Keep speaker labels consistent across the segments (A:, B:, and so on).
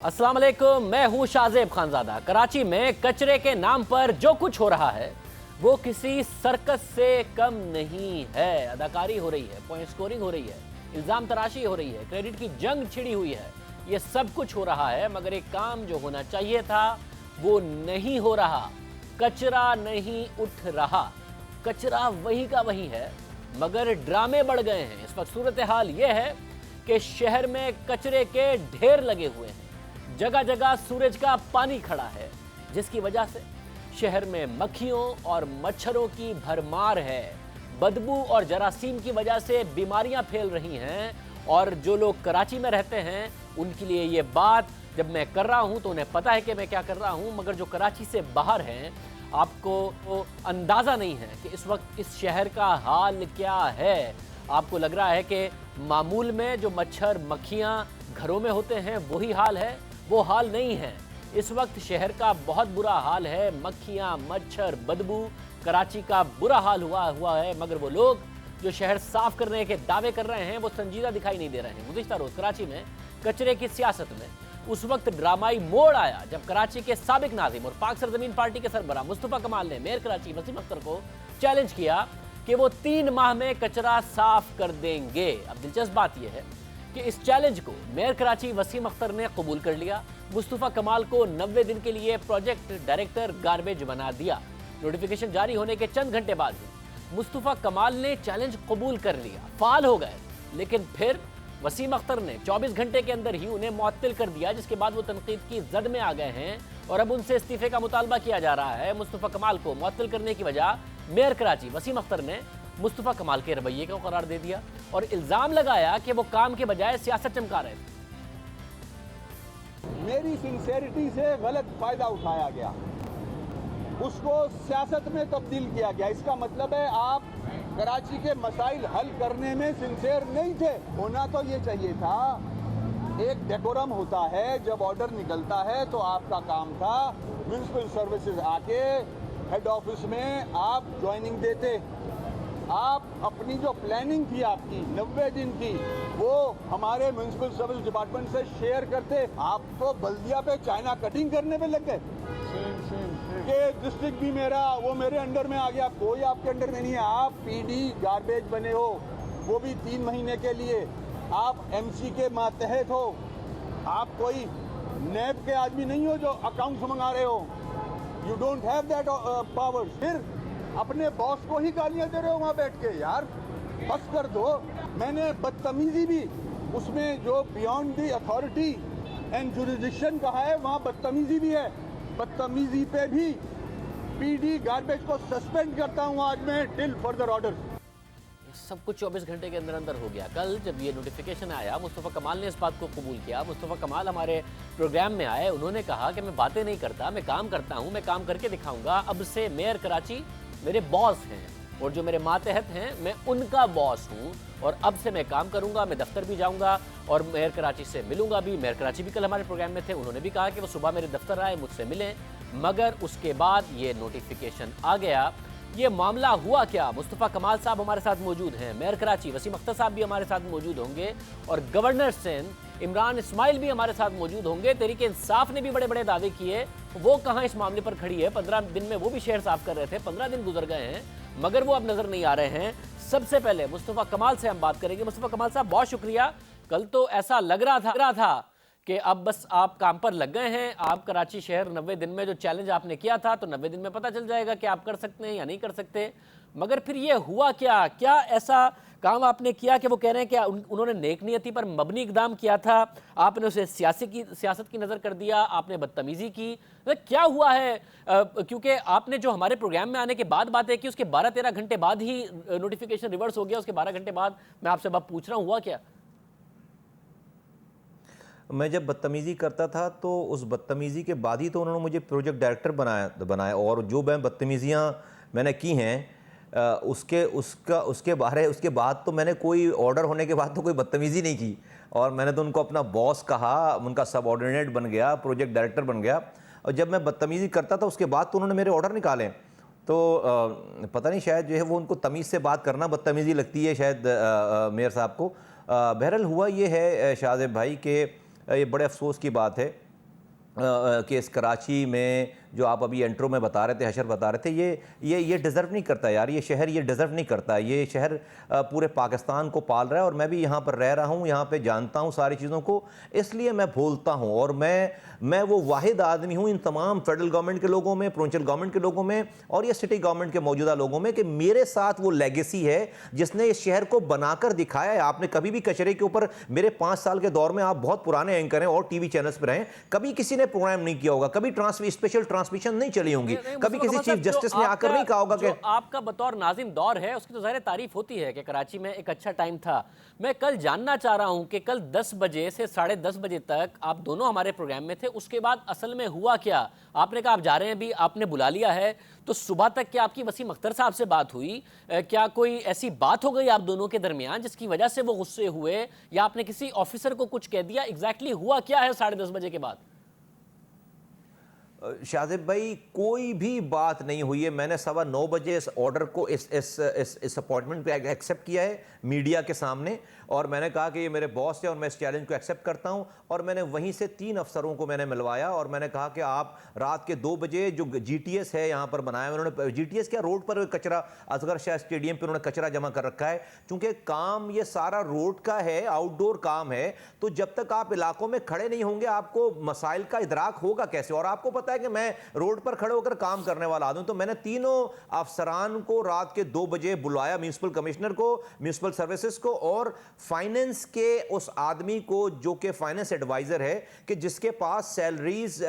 A: अस्सलाम वालेकुम, मैं हूं शाहजेब खानजादा। कराची में कचरे के नाम पर जो कुछ हो रहा है वो किसी सर्कस से कम नहीं है। अदाकारी हो रही है, पॉइंट स्कोरिंग हो रही है, इल्जाम तराशी हो रही है, क्रेडिट की जंग छिड़ी हुई है। ये सब कुछ हो रहा है, मगर एक काम जो होना चाहिए था वो नहीं हो रहा। कचरा नहीं उठ रहा, कचरा वही का वही है, मगर ड्रामे बढ़ गए हैं। इस वक्त सूरत हाल ये है कि शहर में कचरे के ढेर लगे हुए हैं, जगह जगह सूरज का पानी खड़ा है, जिसकी वजह से शहर में मक्खियों और मच्छरों की भरमार है। बदबू और जरासीम की वजह से बीमारियां फैल रही हैं, और जो लोग कराची में रहते हैं उनके लिए ये बात जब मैं कर रहा हूं तो उन्हें पता है कि मैं क्या कर रहा हूं, मगर जो कराची से बाहर हैं आपको तो अंदाज़ा नहीं है कि इस वक्त इस शहर का हाल क्या है। आपको लग रहा है कि मामूल में जो मच्छर मक्खियां घरों में होते हैं वही हाल है, वो हाल नहीं है। इस वक्त शहर का बहुत बुरा हाल है। मक्खियां, मच्छर, बदबू, कराची का बुरा हाल हुआ है, मगर वो लोग जो शहर साफ करने के दावे कर रहे हैं वो संजीदा दिखाई नहीं दे रहे हैं। गुज़िश्ता रोज कराची में कचरे की सियासत में उस वक्त ड्रामाई मोड़ आया जब कराची के साबिक नाज़िम और पाक सरजमीन पार्टी के सरबराह मुस्तफ़ा कमाल ने मेयर कराची वसीम अख्तर को चैलेंज किया कि वो 3 माह में कचरा साफ कर देंगे। अब दिलचस्प बात यह है कि इस चैलेंज को मेयर कराची वसीम अख्तर ने कबूल कर लिया। मुस्तफ़ा कमाल को 90 दिन के लिए प्रोजेक्ट डायरेक्टर गार्बेज बना दिया। नोटिफिकेशन जारी होने के चंद घंटे बाद ही मुस्तफ़ा कमाल ने चैलेंज कबूल कर लिया, फाल हो गए। लेकिन फिर वसीम अख्तर ने 24 घंटे के अंदर ही उन्हें मुअत्तिल कर दिया, जिसके बाद वो तनकीद की जद में आ गए हैं और अब उनसे इस्तीफे का मुतालबा किया जा रहा है। मुस्तफ़ा कमाल को मुअत्तिल करने की वजह मेयर कराची वसीम अख्तर ने मुस्तफ़ा कमाल के रवैये को करार दे दिया और इल्ज़ाम लगाया कि वो काम के बजाय सियासत चमका रहे थे।
B: मेरी सिंसेरिटी से गलत फायदा उठाया गया, उसको सियासत में तब्दील किया गया। इसका मतलब है आप कराची के मसाइल हल करने में सिंसेर नहीं थे। होना तो ये चाहिए था, एक डेकोरम होता है, जब ऑर्डर निकलता है तो आपका काम था म्युनिसिपल सर्विसेज आके हेड ऑफिस में आप ज्वाइनिंग देते। आप अपनी जो प्लानिंग थी आपकी 90 दिन की, वो हमारे म्युनिसिपल सर्विस डिपार्टमेंट से शेयर करते। आप तो बल्दिया पे चाइना कटिंग करने पे लग गए कि डिस्ट्रिक्ट भी मेरा, वो मेरे अंडर में आ गया। कोई आपके अंडर में नहीं है। आप पीडी गार्बेज बने हो, वो भी 3 महीने के लिए। आप एमसी के मातहत हो, आप कोई नैब के आदमी नहीं हो जो अकाउंट्स मंगा रहे हो। You don't have that power. फिर अपने बॉस को ही गालियां दे रहे हो वहां बैठ के। यार बस कर दो। मैंने बदतमीजी भी उसमें जो beyond the authority and jurisdiction कहा है, वहां बदतमीजी भी है। बदतमीजी पे भी पीडी गार्बेज को सस्पेंड करता हूं आज मैं टिल फर्दर ऑर्डर।
A: सब कुछ 24 घंटे के अंदर अंदर हो गया। कल जब ये नोटिफिकेशन आया, मुस्तफ़ा कमाल ने इस बात को कबूल किया। मुस्तफ़ा कमाल हमारे प्रोग्राम में आए, उन्होंने कहा कि मैं बातें नहीं करता, मैं काम करता हूं, मैं काम करके दिखाऊंगा। अब से मेयर कराची मेरे बॉस हैं और जो मेरे मातहत हैं मैं उनका बॉस हूं, और अब से मैं काम करूंगा। मैं दफ्तर भी जाऊंगा और मेयर कराची से मिलूंगा भी। मेयर कराची भी कल हमारे प्रोग्राम में थे, उन्होंने भी कहा कि वो सुबह मेरे दफ्तर आए, मुझसे मिलें। मगर उसके बाद ये नोटिफिकेशन आ गया। ये मामला हुआ क्या? मुस्तफ़ा कमाल साहब हमारे साथ मौजूद हैं, मेयर कराची वसीम अख्तर साहब भी हमारे साथ मौजूद होंगे, और गवर्नर सिंध इमरान इस्माइल भी हमारे साथ मौजूद होंगे। तहरीक इंसाफ ने भी बड़े बड़े दावे किए, वो कहाँ इस मामले पर खड़ी है? 15 दिन में वो भी शहर साफ कर रहे थे, 15 दिन गुजर गए हैं, मगर वो अब नजर नहीं आ रहे हैं। सबसे पहले मुस्तफ़ा कमाल से हम बात करेंगे। मुस्तफ़ा कमाल साहब, बहुत शुक्रिया। कल तो ऐसा लग रहा था कि अब बस आप काम पर लग गए हैं। आप कराची शहर 90 दिन में जो चैलेंज आपने किया था, तो 90 दिन में पता चल जाएगा कि आप कर सकते हैं या नहीं कर सकते। मगर फिर ये हुआ क्या? क्या ऐसा काम आपने किया कि वो कह रहे हैं कि उन्होंने नेक नियति पर मबनी इकदाम किया था, आपने उसे सियासत की नज़र कर दिया, आपने बदतमीज़ी की? क्या हुआ है? क्योंकि आपने जो हमारे प्रोग्राम में आने के बाद बात है कि उसके 12-13 घंटे बाद ही नोटिफिकेशन रिवर्स हो गया, उसके 12 घंटे बाद मैं आपसे बात पूछ रहा हूँ, हुआ क्या?
C: मैं जब बदतमीज़ी करता था तो उस बदतमीज़ी के बाद ही तो उन्होंने मुझे प्रोजेक्ट डायरेक्टर बनाया और जो मैं बदतमीज़ियाँ मैंने की हैं उसके बाद तो मैंने कोई ऑर्डर होने के बाद तो कोई बदतमीज़ी नहीं की, और मैंने तो उनको अपना बॉस कहा, उनका सबऑर्डिनेट बन गया, प्रोजेक्ट डायरेक्टर बन गया। और जब मैं बदतमीज़ी करता था उसके बाद तो उन्होंने मेरे ऑर्डर निकाले। तो पता नहीं, शायद जो है वो उनको तमीज़ से बात करना बदतमीज़ी लगती है शायद मेयर साहब को। बहरहाल हुआ ये है शाहज़ेब भाई कि ये बड़े अफसोस की बात है कि इस कराची में जो आप अभी इंट्रो में बता रहे थे, हशर बता रहे थे, ये डिज़र्व नहीं करता यार, ये शहर ये डिज़र्व नहीं करता। ये शहर पूरे पाकिस्तान को पाल रहा है और मैं भी यहाँ पर रह रहा हूँ, यहाँ पे जानता हूँ सारी चीज़ों को, इसलिए मैं बोलता हूँ। और मैं वो वाहिद आदमी हूँ इन तमाम फेडरल गवर्नमेंट के लोगों में, प्रोविंशियल गवर्नमेंट के लोगों में और ये सिटी गवर्नमेंट के मौजूदा लोगों में कि मेरे साथ वो लेगेसी है जिसने इस शहर को बनाकर दिखाया है। आपने कभी भी कचरे के ऊपर, मेरे 5 साल के दौर में, आप बहुत पुराने एंकर हैं और टीवी चैनल्स पर हैं, कभी किसी ने प्रोग्राम नहीं किया होगा, कभी स्पेशल ट्रांसमिशन नहीं चली होंगी, कभी किसी चीफ जस्टिस ने आकर नहीं कहा होगा कि
A: आपका बतौर नाजिम दौर है उसकी तो ज़ाहिर तारीफ होती है कि कराची में एक अच्छा टाइम था। मैं कल जानना चाह रहा हूं कि कल 10 बजे से 10:30 बजे तक आप दोनों हमारे प्रोग्राम में थे, उसके बाद असल में हुआ क्या? आपने कहा आप जा रहे हैं, भी आपने बुला लिया है, तो सुबह तक क्या आपकी वसीम अख्तर साहब से बात हुई? क्या कोई ऐसी बात हो गई आप दोनों के दरमियान जिसकी वजह से वो गुस्से हुए, या आपने किसी ऑफिसर को कुछ कह दिया? एग्जैक्टली हुआ क्या है 10:30 बजे के बाद?
C: शाजिब भाई, कोई भी बात नहीं हुई है। मैंने 9:15 बजे इस ऑर्डर को, इस अपॉइंटमेंट को एक्सेप्ट किया है मीडिया के सामने, और मैंने कहा कि ये मेरे बॉस है और मैं इस चैलेंज को एक्सेप्ट करता हूं। और मैंने वहीं से 3 अफसरों को मैंने मिलवाया और मैंने कहा कि आप रात के 2 बजे जो GTS है यहाँ पर बनाया, उन्होंने GTS क्या, रोड पर कचरा, असगर शाह स्टेडियम पर उन्होंने कचरा जमा कर रखा है। चूंकि काम ये सारा रोड का है, आउटडोर काम है, तो जब तक आप इलाकों में खड़े नहीं होंगे आपको मसाइल का इदराक होगा कैसे? और आपको पता है कि मैं रोड पर खड़े होकर काम करने वाला आदमी, तो मैंने तीनों अफसरान को रात के 2 बजे बुलाया, म्यूनिसिपल कमिश्नर को, म्यूनिसिपल सर्विसेज को और फाइनेंस के उस आदमी को जो कि फाइनेंस एडवाइजर है, कि जिसके पास सैलरीज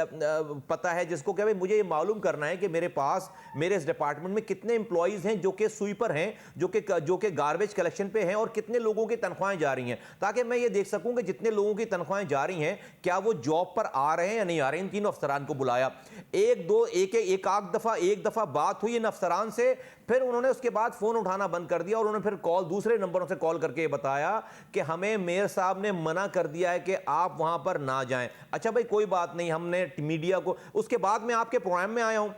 C: पता है, जिसको कहे मुझे ये मालूम करना है कि मेरे पास, मेरे इस डिपार्टमेंट में कितने एम्प्लॉइज हैं जो कि स्वीपर हैं, जो कि गार्बेज कलेक्शन पे हैं, और कितने लोगों की तनख्वाहें जा रही हैं, ताकि मैं ये देख सकूं कि जितने लोगों की तनख्वाहें जा रही हैं क्या वो जॉब पर आ रहे हैं या नहीं आ रहे हैं। इन तीनों अफसरान को बुलाया, एक दफा बात हुई इन अफसरान से, फिर उन्होंने उसके बाद फोन उठाना बंद कर दिया और उन्होंने फिर कॉल दूसरे नंबरों से कॉल करके बताया कि हमें मेयर साहब ने मना कर दिया है कि आप वहां पर ना जाएं। अच्छा भाई, कोई बात नहीं, हमने मीडिया को, उसके बाद मैं आपके प्रोग्राम में आया हूं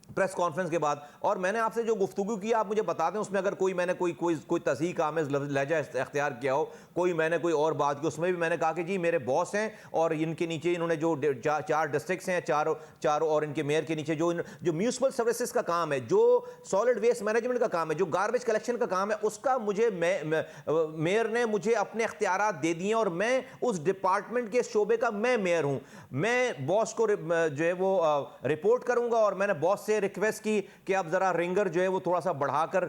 C: प्रेस कॉन्फ्रेंस के बाद, और मैंने आपसे जो गुफ्तगू की आप मुझे बता दें, उसमें अगर मैंने कोई तस्दीक आमेज लहजा इख्तियार किया हो, मैंने कोई और बात की, उसमें भी मैंने कहा कि जी मेरे बॉस हैं और इनके नीचे इन्होंने जो 4 डिस्ट्रिक्ट्स हैं, चारों और इनके मेयर के नीचे जो म्यूनिसिपल सर्विसेज का काम है, जो सॉलिड वेस्ट मैनेजमेंट का काम है, जो गार्बेज कलेक्शन का काम है, उसका मुझे मेयर ने मुझे अपने इख्तियारात दे दिए और मैं उस डिपार्टमेंट के शोबे का मैं मेयर हूं। मैं बॉस को जो है वो रिपोर्ट करूंगा और मैंने बॉस से रिक्वेस्ट की कि आप जरा रिंगर जो है वो थोड़ा सा बढ़ाकर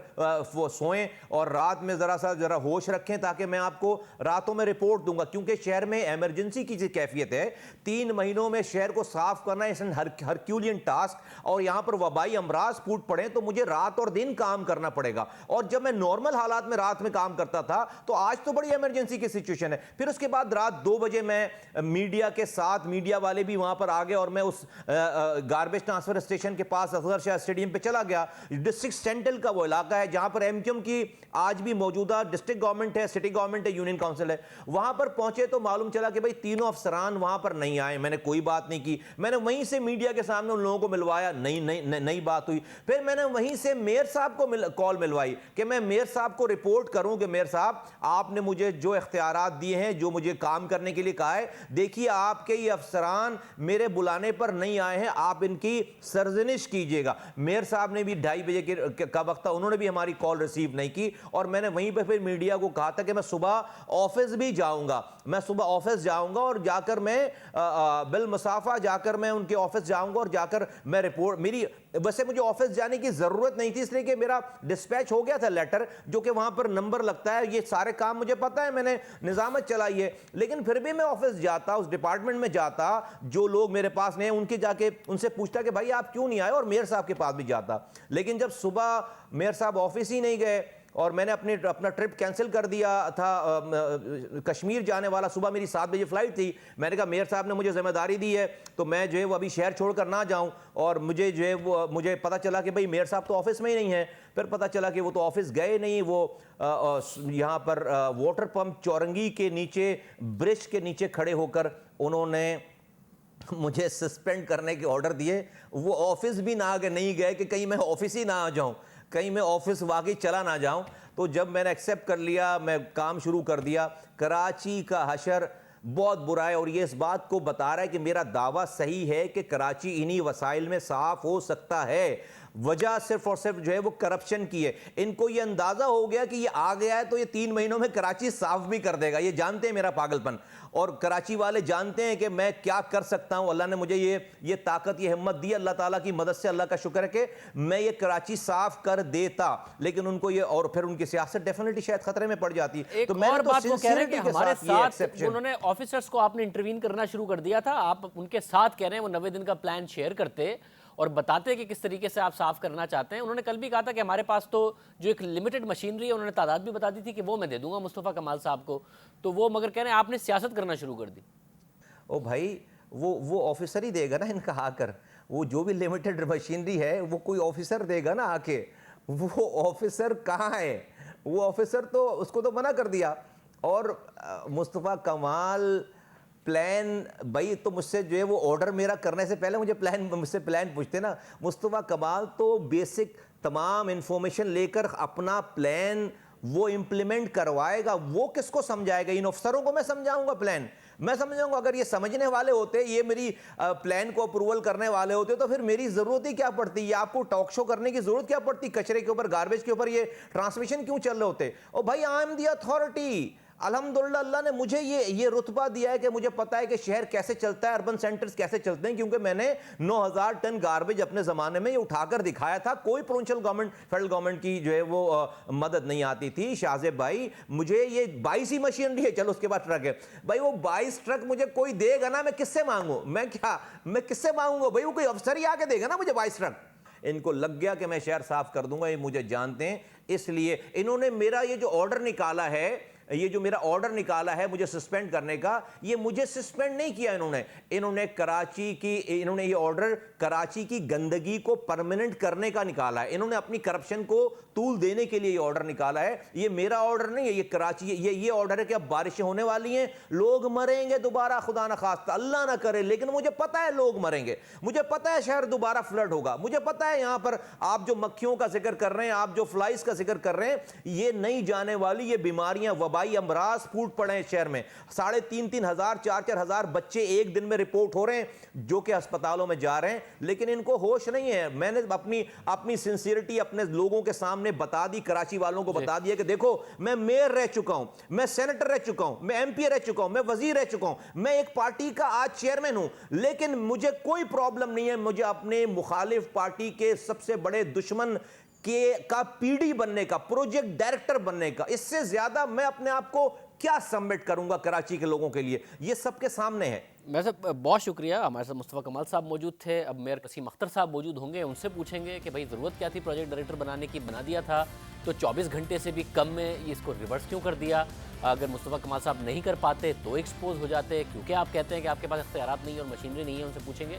C: वो सोएं और रात में जरा होश रखें, ताकि मैं आपको रातों में रिपोर्ट दूंगा, क्योंकि शहर में इमरजेंसी की कैफियत है। 3 महीनों में शहर को साफ करना इस हरक्यूलियन टास्क, और यहां पर वबाई अमराज फूट पड़े तो मुझे रात और दिन काम करना पड़ेगा। और जब मैं नॉर्मल हालात में रात में काम करता था, तो आज तो बड़ी इमरजेंसी की सिचुएशन है। फिर उसके बाद रात 2 बजे मैं मीडिया के साथ, मीडिया वाले भी वहां पर आ गए और मैं उस गार्बेज ट्रांसफर स्टेशन के पास असगर शाह स्टेडियम पे चला गया। डिस्ट्रिक्ट सेंट्रल का वो इलाका है जहां पर MQM की आज भी मौजूदा डिस्ट्रिक्ट गवर्नमेंट है, सिटी गवर्नमेंट है, यूनियन काउंसिल है। वहां पर पहुंचे तो मालूम चला कि भाई तीनों अफसरान वहां पर नहीं आए। मैंने कोई बात नहीं की, मैंने वहीं से मीडिया के सामने उन लोगों को मिलवाया, नई बात हुई। फिर मैंने वहीं से मेयर साहब को कॉल मिलवाई कि मैं मेयर साहब को रिपोर्ट करूं कि मेयर साहब, आपने मुझे जो इख्तियारात दिए हैं, जो मुझे काम करने के लिए कहा है, देखिए आपके ये अफसरान मेरे बुलाने पर नहीं आए हैं, आप इनकी सरजनिश कीजिएगा। मेयर साहब ने भी 2:30 बजे का वक्त था, उन्होंने भी हमारी कॉल रिसीव नहीं की। और मैंने वहीं पर फिर मीडिया को कहा था कि मैं सुबह ऑफिस भी जाऊंगा, मैं सुबह ऑफिस जाऊंगा और जाकर मैं बिल मुसाफा जाकर मैं उनके ऑफिस जाऊंगा और जाकर मैं रिपोर्ट, मेरी वैसे मुझे ऑफिस जाने की जरूरत नहीं थी, इसलिए कि मेरा डिस्पैच हो गया था लेटर, जो कि वहां पर नंबर लगता है, ये सारे काम मुझे पता है, मैंने निजामत चलाई है। लेकिन फिर भी मैं ऑफिस जाता, उस डिपार्टमेंट में जाता, जो लोग मेरे पास नहीं, उनके जाके उनसे पूछता कि भाई आप क्यों नहीं आए, और मेयर साहब के पास भी जाता। लेकिन जब सुबह मेयर साहब ऑफिस ही नहीं गए और मैंने अपना ट्रिप कैंसिल कर दिया था, कश्मीर जाने वाला, सुबह मेरी 7 बजे फ्लाइट थी, मैंने कहा मेयर साहब ने मुझे जिम्मेदारी दी है तो मैं जो है वो अभी शहर छोड़कर ना जाऊं, और मुझे जो है वो मुझे पता चला कि भाई मेयर साहब तो ऑफिस में ही नहीं है। फिर पता चला कि वो तो ऑफिस गए नहीं, वो यहाँ पर वाटर पंप चौरंगी के नीचे, ब्रिज के नीचे खड़े होकर उन्होंने मुझे सस्पेंड करने के ऑर्डर दिए। वो ऑफिस भी नहीं गए कि कहीं मैं ऑफिस ही ना आ जाऊं, कहीं मैं ऑफिस वाकई चला ना जाऊं। तो जब मैंने एक्सेप्ट कर लिया, मैं काम शुरू कर दिया। कराची का हशर बहुत बुरा है। और ये इस बात को बता रहा है कि मेरा दावा सही है कि कराची इन्हीं वसाइल में साफ हो सकता है। वजह सिर्फ और सिर्फ जो है वो करप्शन की है। इनको ये अंदाजा हो गया कि ये आ गया है तो ये 3 महीनों में कराची साफ भी कर देगा। ये जानते हैं मेरा पागलपन, और कराची वाले जानते हैं कि मैं क्या कर सकता हूं। अल्लाह ने मुझे ये ताकत, ये हिम्मत दी। अल्लाह ताला की मदद से, अल्लाह का शुक्र है कि मैं ये कराची साफ कर देता, लेकिन उनको ये, और फिर उनकी सियासत डेफिनेटली शायद खतरे में पड़ जाती।
A: एक और बात वो कह रहे हैं कि हमारे साथ उन्होंने ऑफिसर्स को आपने इंटरवीन करना शुरू कर दिया था, आप उनके साथ कह रहे हैं वो 90 दिन का प्लान शेयर करते और बताते कि किस तरीके से आप साफ करना चाहते हैं। उन्होंने कल भी कहा था कि हमारे पास तो जो एक लिमिटेड मशीनरी है, उन्होंने तादाद भी बता दी थी कि वो मैं दे दूंगा मुस्तफ़ा कमाल साहब को, तो वो मगर कह रहे हैं आपने सियासत करना शुरू कर दी।
C: ओ भाई, वो ऑफिसर ही देगा ना इनका आकर। वो जो भी लिमिटेड मशीनरी है वो कोई ऑफिसर देगा ना आके। वो ऑफिसर कहाँ है? वो ऑफिसर तो उसको तो मना कर दिया। और मुस्तफ़ा कमाल प्लान, भाई तो मुझसे जो है वो ऑर्डर मेरा करने से पहले मुझसे प्लान पूछते ना। मुस्तफ़ा कमाल तो बेसिक तमाम इंफॉर्मेशन लेकर अपना प्लान वो इम्प्लीमेंट करवाएगा। वो किसको समझाएगा? इन अफसरों को मैं समझाऊंगा प्लान, मैं समझाऊंगा। अगर ये समझने वाले होते, ये मेरी प्लान को अप्रूवल करने वाले होते, तो फिर मेरी जरूरत ही क्या पड़ती? ये आपको टॉक शो करने की जरूरत क्या पड़ती? कचरे के ऊपर, गार्बेज के ऊपर ये ट्रांसमिशन क्यों चल रहे होते? और भाई आई एम दी अथॉरिटी। अल्हम्दुलिल्लाह अल्लाह ने मुझे ये रुतबा दिया है कि मुझे पता है कि शहर कैसे चलता है, अर्बन सेंटर्स कैसे चलते हैं, क्योंकि मैंने 9000 टन गार्बेज अपने ज़माने में ये उठाकर दिखाया था। कोई प्रोविंशियल गवर्नमेंट, फेडरल गवर्नमेंट की जो है वो मदद नहीं आती थी। शाहजेब भाई, मुझे ये 22 ही मशीनरी है, चलो उसके बाद ट्रक है भाई, वो 22 ट्रक मुझे कोई देगा ना, मैं किससे मांगू? मैं किससे मांगूंगा भाई? वो कोई अफसर ही आके देगा ना मुझे 22 ट्रक। इनको लग गया कि मैं शहर साफ कर दूंगा, ये मुझे जानते हैं, इसलिए इन्होंने मेरा ये जो ऑर्डर निकाला है, ये जो मेरा ऑर्डर निकाला है मुझे सस्पेंड करने का, ये मुझे सस्पेंड नहीं किया इन्होंने ये ऑर्डर कराची की गंदगी को परमानेंट करने का निकाला है। इन्होंने अपनी करप्शन को तूल देने के लिए ये ऑर्डर निकाला है। ये मेरा ऑर्डर नहीं है, ये कराची ये ऑर्डर है कि अब बारिशें होने वाली हैं, लोग मरेंगे दोबारा, खुदा ना खास्ता, अल्लाह ना करे, लेकिन मुझे पता है लोग मरेंगे, मुझे पता है शहर दोबारा फ्लड होगा, मुझे पता है यहां पर आप जो मक्खियों का जिक्र कर रहे हैं, आप जो फ्लाइज का जिक्र कर रहे हैं, ये नहीं जाने वाली ये बीमारियां, वबाई अमराज फूट पड़े हैं शहर में। 3,500 हज़ार 4-4 हज़ार बच्चे एक दिन में रिपोर्ट हो रहे हैं जो कि अस्पतालों में जा रहे हैं, लेकिन इनको होश नहीं है। मैंने अपनी सिंसियरिटी अपने लोगों के सामने बता दी, कराची वालों को बता दिया कि देखो मैं मेयर रह चुका हूं, मैं सेनेटर रह चुका हूं, मैं एमपी रह चुका हूं, मैं वजीर रह चुका हूं, मैं एक पार्टी का आज चेयरमैन हूं, लेकिन मुझे कोई प्रॉब्लम नहीं है मुझे अपने मुखालिफ पार्टी के सबसे बड़े दुश्मन का पीडी बनने का, प्रोजेक्ट डायरेक्टर बनने का। इससे ज्यादा मैं अपने आप को क्या सबमिट करूंगा कराची के लोगों के लिए? ये सबके सामने है।
A: वैसे बहुत शुक्रिया, हमारे साथ मुस्तफ़ा कमाल साहब मौजूद थे। अब मेयर वसीम अख्तर साहब मौजूद होंगे, उनसे पूछेंगे कि भाई ज़रूरत क्या थी प्रोजेक्ट डायरेक्टर बनाने की, बना दिया था तो 24 घंटे से भी कम में ये इसको रिवर्स क्यों कर दिया? अगर मुस्तफ़ा कमाल साहब नहीं कर पाते तो एक्सपोज हो जाते, क्योंकि आप कहते हैं कि आपके पास इख्तियारात नहीं है और मशीनरी नहीं है। उनसे पूछेंगे।